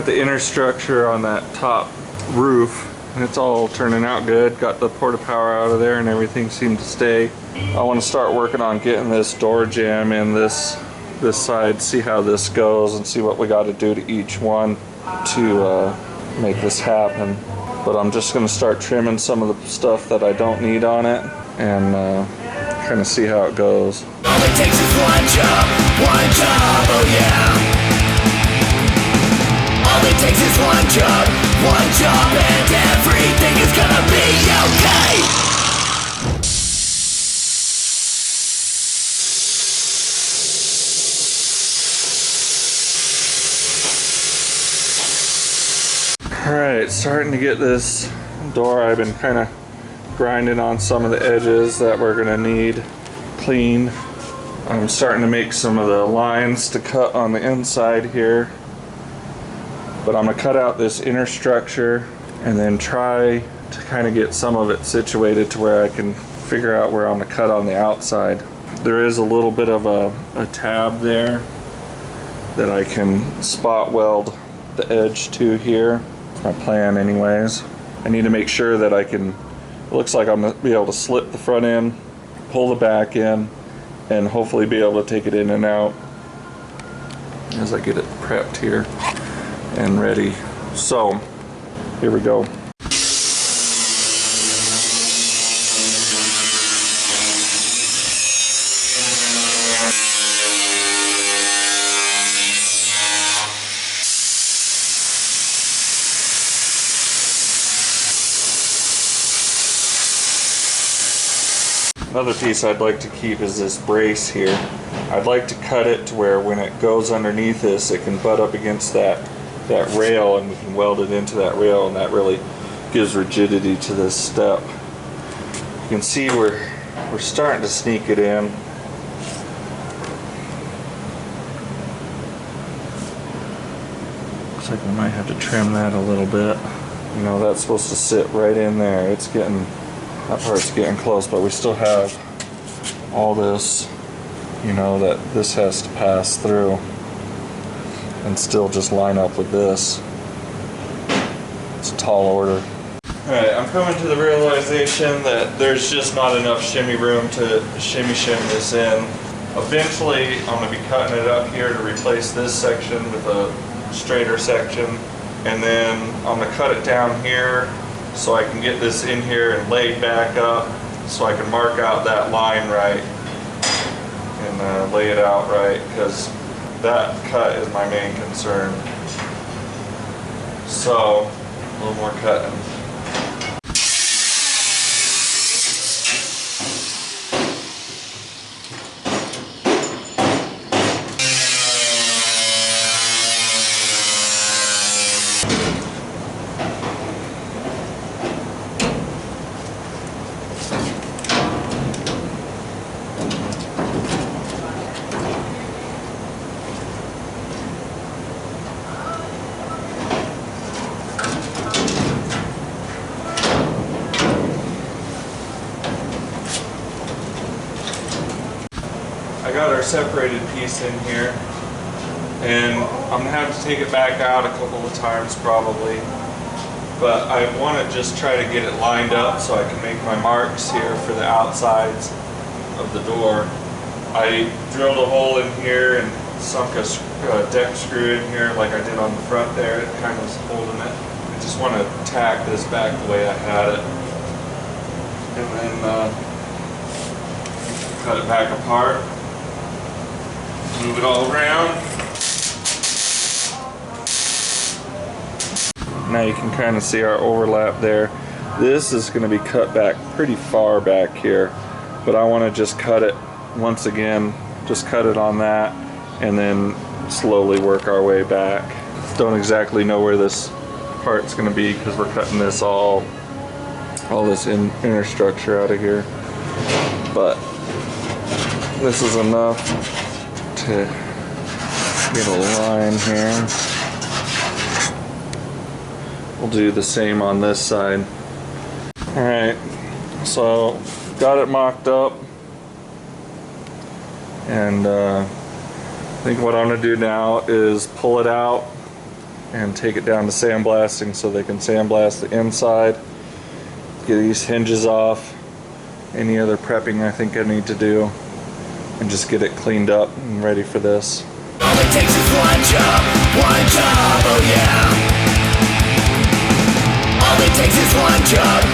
the inner structure on that top roof, and it's all turning out good. Got the porta power out of there and everything seemed to stay. I want to start working on getting this door jamb in this side, see how this goes, and see what we got to do to each one to make this happen. But I'm just going to start trimming some of the stuff that I don't need on it and kind of see how it goes. All it takes is one job, oh yeah. All it takes is one job, and everything is gonna be okay. Alright, starting to get this door. I've been kind of grinding on some of the edges that we're going to need cleaned. I'm starting to make some of the lines to cut on the inside here. But I'm going to cut out this inner structure and then try to kind of get some of it situated to where I can figure out where I'm going to cut on the outside. There is a little bit of a tab there that I can spot weld the edge to here. My plan anyways. I need to make sure that I can, it looks like I'm going to be able to slip the front end, pull the back in, and hopefully be able to take it in and out as I get it prepped here and ready. So here we go. Another piece I'd like to keep is this brace here. I'd like to cut it to where when it goes underneath this, it can butt up against that rail, and we can weld it into that rail, and that really gives rigidity to this step. You can see we're starting to sneak it in. Looks like we might have to trim that a little bit. You know, that's supposed to sit right in there. It's getting, that part's getting close, but we still have all this, you know, that this has to pass through and still just line up with this. It's a tall order. Alright, I'm coming to the realization that there's just not enough shimmy room to shimmy this in. Eventually, I'm going to be cutting it up here to replace this section with a straighter section, and then I'm going to cut it down here so I can get this in here and laid back up so I can mark out that line right and lay it out right, because that cut is my main concern. So, a little more cutting. I got our separated piece in here, and I'm gonna have to take it back out a couple of times probably, but I want to just try to get it lined up so I can make my marks here for the outsides of the door. I drilled a hole in here and sunk a deck screw in here like I did on the front there. It kind of was holding it. I just want to tack this back the way I had it, and then cut it back apart. Move it all around. Now you can kind of see our overlap there. This is going to be cut back pretty far back here, but I want to just cut it once again, just cut it on that, and then slowly work our way back. Don't exactly know where this part's going to be because we're cutting this all this inner structure out of here, but this is enough to get a line here. We'll do the same on this side. Alright, so got it mocked up, and I think what I'm going to do now is pull it out and take it down to sandblasting so they can sandblast the inside. Get these hinges off. Any other prepping I think I need to do, and just get it cleaned up and ready for this. All it takes is one job, oh yeah. All it takes is one job,